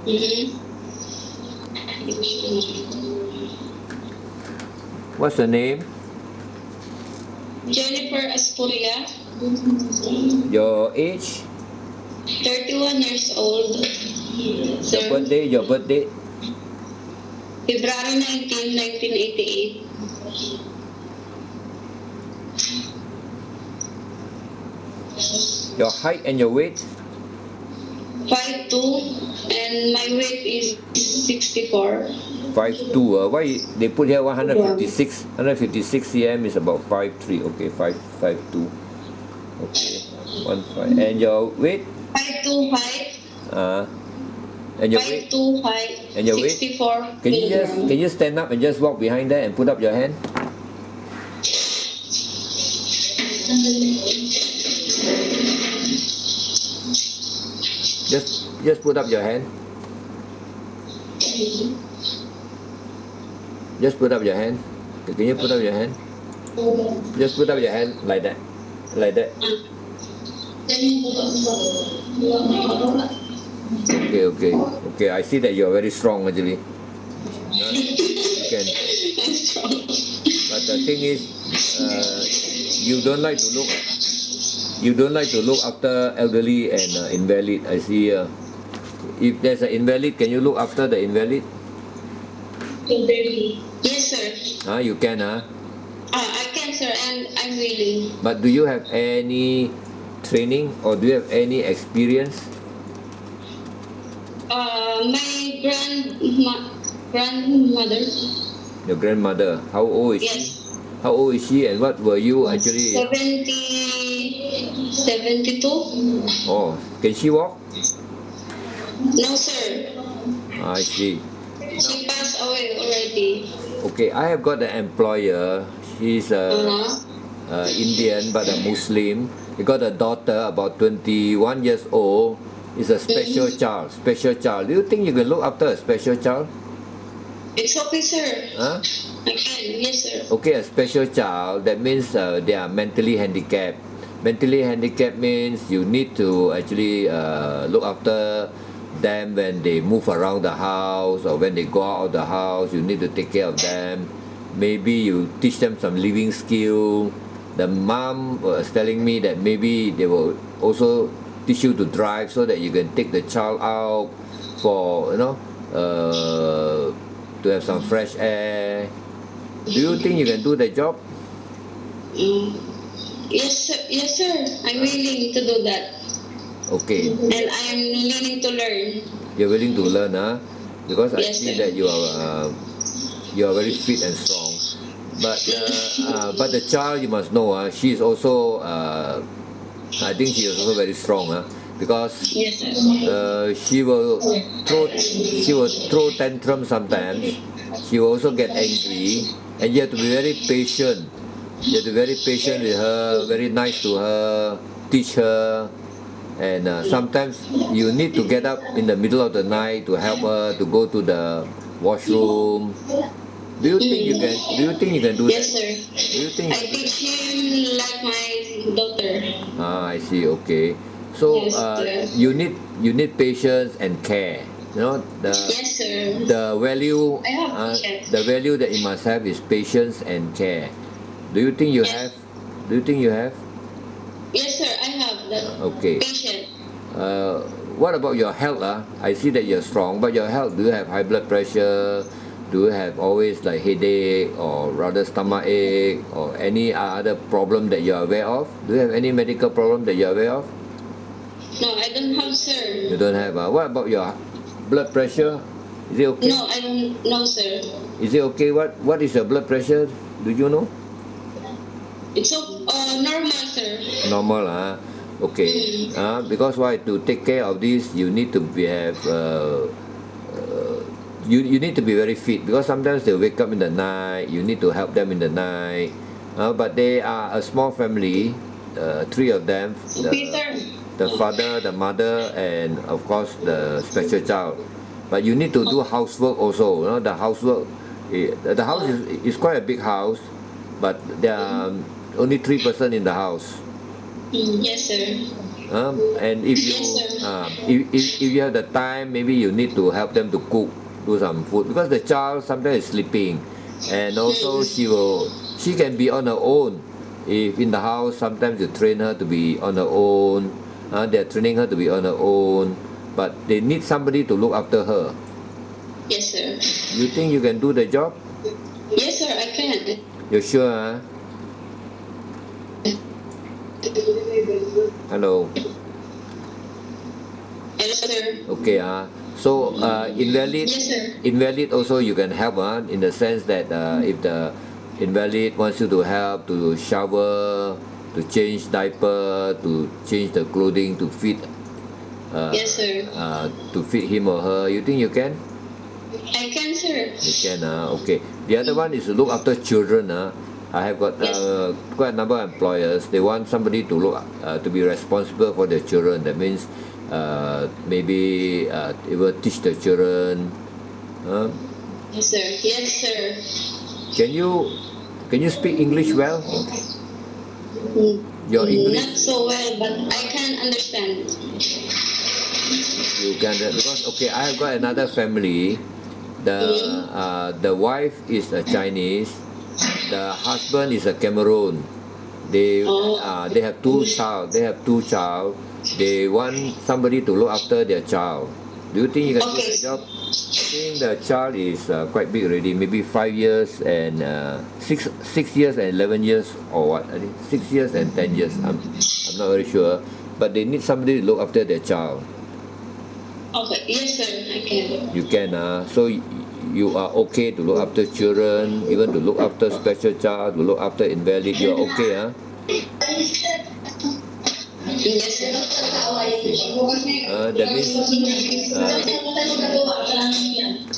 Mm-hmm. What's the name? Jennifer Aspuria, Your age? 31 years old. Your Sir, birthday? Your birthday? February 19, 1988. Your height and your weight? 5'2", and my weight is 64. 5'2". Why they put here 156? 156 cm is about 5'3". Okay, 5'2". Okay, 1'5". And your weight? 5'2" height, And your weight? 5'2" height, And your weight? 64 Can kilograms. you stand up and just walk behind there and put up your hand? Just put up your hand. Just put up your hand. Can you put up your hand? Just put up your hand like that. Like that. Okay. I see that you are very strong actually. You can. But the thing is, you don't like to look. You don't like to look after elderly and invalid. I see. If there's an invalid, can you look after the invalid? Yes, sir. You can. I can, sir, and I'm willing. But do you have any training or do you have any experience? My grandmother. Your grandmother. How old is Yes. she? How old is she and what were you actually? 72. Oh, can she walk? No, sir. I see. She passed away already. Okay, I have got an employer. She's Indian but a Muslim. He got a daughter about 21 years old. Is a special child. Special child. Do you think you can look after a special child? It's okay, sir. Huh? I can. Yes, sir. Okay, a special child. That means they are mentally handicapped. Mentally handicapped means you need to actually look after them when they move around the house or when they go out of the house. You need to take care of them. Maybe you teach them some living skill. The mom was telling me that maybe they will also teach you to drive so that you can take the child out for to have some fresh air. Do you think you can do the job? Yes, sir. Yes, sir. I'm willing to do that. Okay. And I'm willing to learn. You're willing to learn, because I Yes, see sir. that you are very fit and strong. But the child, you must know, she is also I think she is also very strong, because Yes, sir. she will throw tantrum sometimes. She will also get angry, and you have to be very patient. You have to be very patient with her, very nice to her, teach her, and sometimes you need to get up in the middle of the night to help her to go to the washroom. Do you think you can? Do you think you can do Yes, that? sir. Do you think? I teach him like my daughter. I see. Okay. So Yes, sir. you need patience and care. You know Yes, sir. the value I have patience. the value that you must have is patience and care. Do you think you have? Do you think you have? Yes, sir. I have that. Okay. Patient. What about your health? I see that you're strong, but your health, do you have high blood pressure? Do you have always like headache or rather stomach ache or any other problem that you're aware of? Do you have any medical problem that you're aware of? No, I don't have, sir. You don't have. What about your blood pressure? Is it okay? No, I don't know, sir. Is it okay? What is your blood pressure? Do you know? It's so normal, sir. Normal, okay. Because why? To take care of this, you need to have. You need to be very fit because sometimes they wake up in the night. You need to help them in the night. But they are a small family, 3 of them. Peter. The father, the mother, and of course the special child. But you need to do housework also. The housework, the house is quite a big house, but there are only 3 persons in the house. Yes, sir. And if you Yes, sir. if you have the time, maybe you need to help them to cook, do some food, because the child sometimes is sleeping, and also she can be on her own. If in the house, sometimes you train her to be on her own. They're training her to be on her own, but they need somebody to look after her. Yes, sir. You think you can do the job? Yes, sir, I can. You're sure? Hello. Hello, sir. Okay. So invalid. Yes, sir. Invalid also you can help. In the sense that if the invalid wants you to help to shower, to change diaper, to change the clothing, to feed. Yes, sir. To feed him or her. You think you can? I can, sir. You can. Okay. The other one is to look after children. I have got Yes. quite a number of employers. They want somebody to look to be responsible for their children. That means maybe they will teach the children. Yes, sir. Yes, sir. Can you speak English well? Your Not English so well, but I can understand. you can because okay. I have got another family. The wife is a Chinese. The husband is a Cameroon. They have two child. They have two child. They want somebody to look after their child. Do you think you can do Okay. the job? I think the child is quite big already. Maybe 5 years and 6 years and 11 years or what? I think 6 years and 10 years. I'm not very sure. But they need somebody to look after their child. Okay. Yes, sir. I can. You can. So you are okay to look after children, even to look after special child, to look after invalid. You are okay. Yes, sir. That means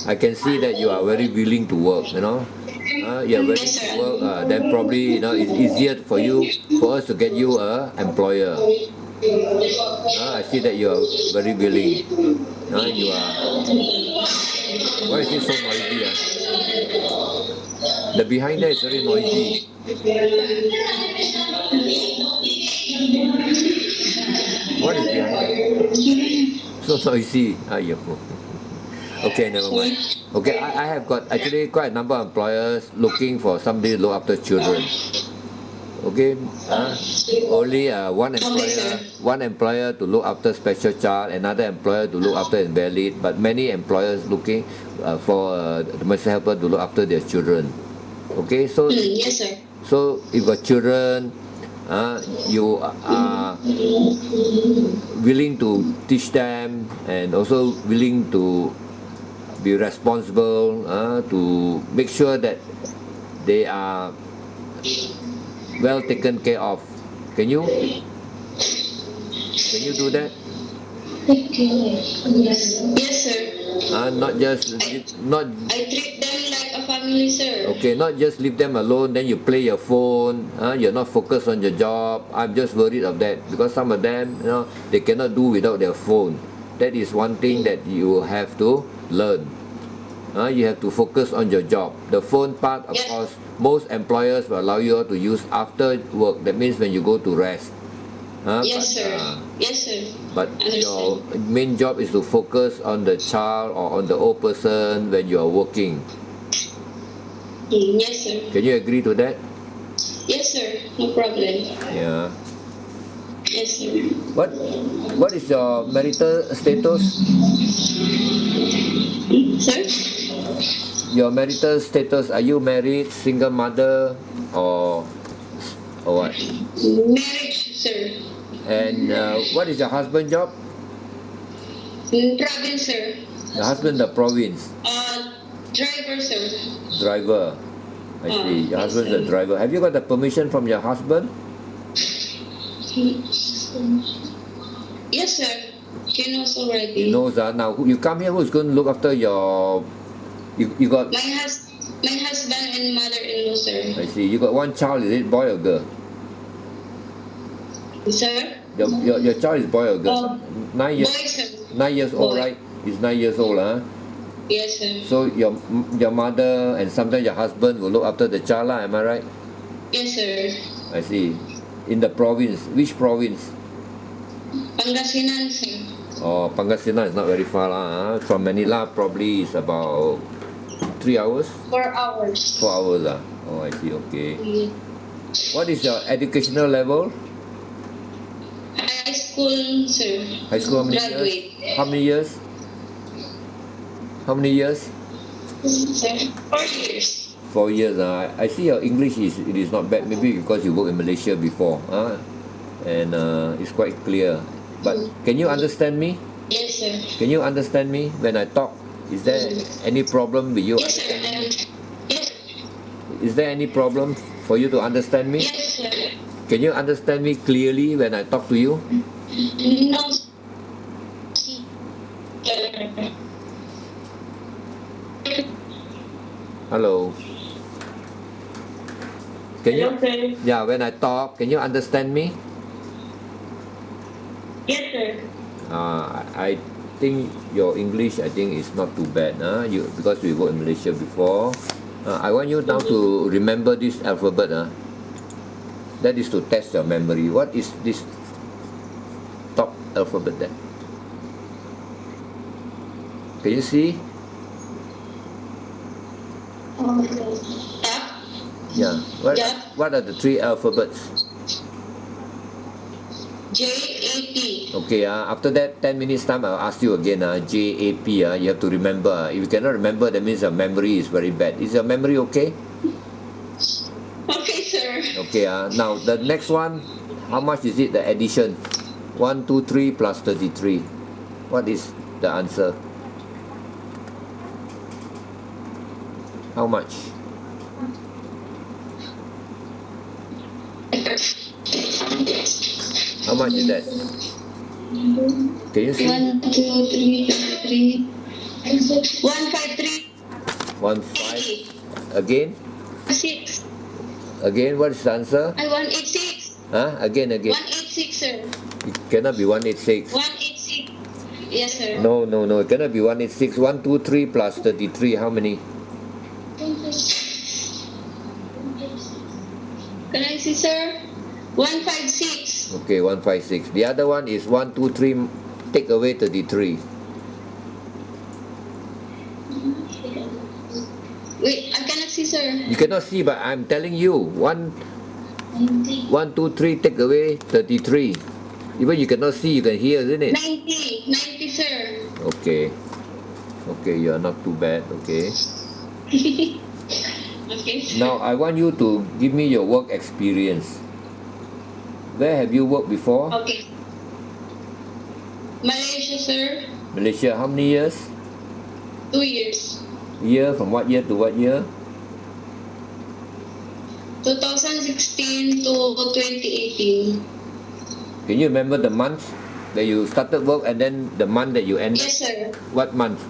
I can see that you are very willing to work. You are willing Yes, to sir. work. Then probably it's easier for us to get you a employer. I see that you are very willing. You are. Why is it so noisy? The behind there is very noisy. What is behind there? So noisy. Okay, never mind. Okay, I have got actually quite a number of employers looking for somebody to look after children. Okay, only one employer to look after special child, another employer to look after invalid, but many employers looking for domestic helper to look after their children. Okay, so Yes, sir. so if your children, you are willing to teach them and also willing to be responsible, to make sure that they are well taken care of. Can you do that? Yes, sir. Not I treat them like a family, sir. okay, not just leave them alone, then you play your phone, you're not focused on your job. I'm just worried of that because some of them, they cannot do without their phone. That is one thing that you have to learn. You have to focus on your job. The phone part, of Yes. course, most employers will allow you to use after work. That means when you go to rest. Yes, sir. Yes, sir. But your main job is to focus on the child or on the old person when you are working. Yes, sir. Can you agree to that? Yes, sir. No problem. Yeah. Yes, sir. What is your marital status? Sir? Your marital status, are you married, single mother, or what? Marriage, sir. And what is your husband job? Province, sir. The husband, the province. Driver, sir. Driver. I see. Your husband's a driver. Have you got the permission from your husband? Yes, sir. He knows already. He knows. Now you come here, who's going to look after your? You got. My husband and mother-in-law, sir. I see. You got one child. Is it boy or girl? Sir? Your child is boy or girl? 9 years. Boy, sir. 9 years old, Boy. right? He's 9 years old, Yes, sir. So your mother and sometimes your husband will look after the child, am I right? Yes, sir. I see. In the province, which province? Pangasinan, sir. Oh, Pangasinan is not very far lah. From Manila probably is about 3 hours, 4 hours. 4 hours lah. Oh, I see. Okay. Yeah. What is your educational level? High school, sir. High school, how many years? Graduate. How many years? How many years? Sir, 4 years. 4 years. I see your English is not bad. Maybe because you worked in Malaysia before. And it's quite clear. But can you understand me? Yes, sir. Can you understand me when I talk? Is there any problem with you? Yes, sir. Yes. Is there any problem for you to understand me? Yes, sir. Can you understand me clearly when I talk to you? No, sir. Hello. Can you? Hello, sir. Yeah, when I talk, can you understand me? Yes, sir. I think your English, I think, is not too bad. Because we worked in Malaysia before. I want you now to remember this alphabet. That is to test your memory. What is this top alphabet there? Can you see? Tap. Yeah. Yeah. What are the 3 alphabets? J80. Okay, after that 10 minutes time I'll ask you again, JAP, you have to remember. If you cannot remember, that means your memory is very bad. Is your memory okay? Okay, sir. Okay, now the next one, how much is it, the addition? 1, 2, 3 plus 33. What is the answer? How much? How much is that? Can you see? 1, 2, 3, 153. 1, 5. Again? 6. Again, what is the answer? 186. Again. 186, sir. It cannot be 186. 186. Yes, sir. No, it cannot be 186. 1, 2, 3 plus 33, how many? Can I see, sir? 156. Okay, 156. The other one is 1, 2, 3, take away 33. Wait, I cannot see, sir. You cannot see, but I'm telling you. 1, 2, 3, take away 33. Even you cannot see, you can hear, isn't it? 90, sir. Okay. Okay, you are not too bad, okay. Okay, sir. Now, I want you to give me your work experience. Where have you worked before? Okay. Malaysia, sir. Malaysia, how many years? 2 years. Year, from what year to what year? 2016 to 2018. Can you remember the month that you started work and then the month that you ended? Yes, sir. What month?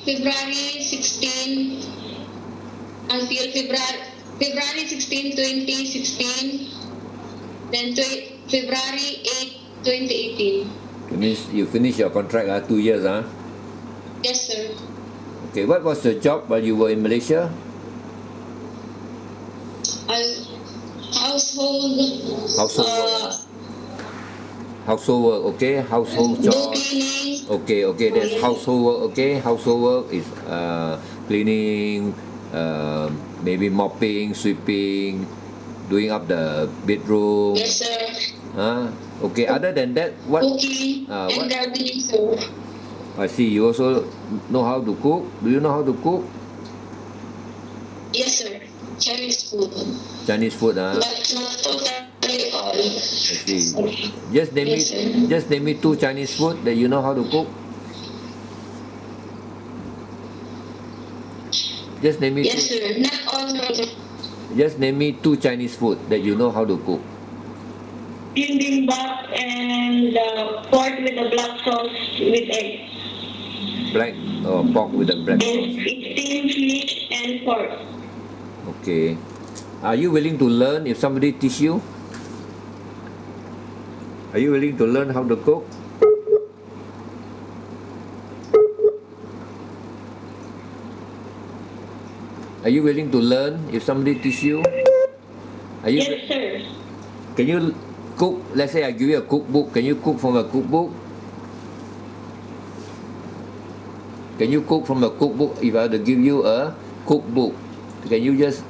February 16 until February 16, 2016. Then February 8, 2018. It means you finished your contract 2 years. Yes, sir. Okay, what was your job while you were in Malaysia? Household. Household work. Household work, okay. Household job. Cleaning. Okay, that's household work, okay. Household work is cleaning, maybe mopping, sweeping, doing up the bedroom. Yes, sir. Okay, other than that, what? Cooking and What? gardening, sir. I see, you also know how to cook. Do you know how to cook? Yes, sir. Chinese food. Chinese food, But not totally all. I see. Just name Yes, sir. me, just name me 2 Chinese food that you know how to cook. Just name me Yes, 2. sir. Not all. Just name me 2 Chinese food that you know how to cook. Bibimbap and pork with a black sauce with egg. Black or pork with a black And sauce. it's steamed fish and pork. Okay. Are you willing to learn if somebody teach you? Are you willing to learn how to cook? Are you willing to learn if somebody teach you? Are you? Yes, sir. Can you cook. Let's say I give you a cookbook. Can you cook from a cookbook? Can you cook from a cookbook? If I were to give you a cookbook, can you just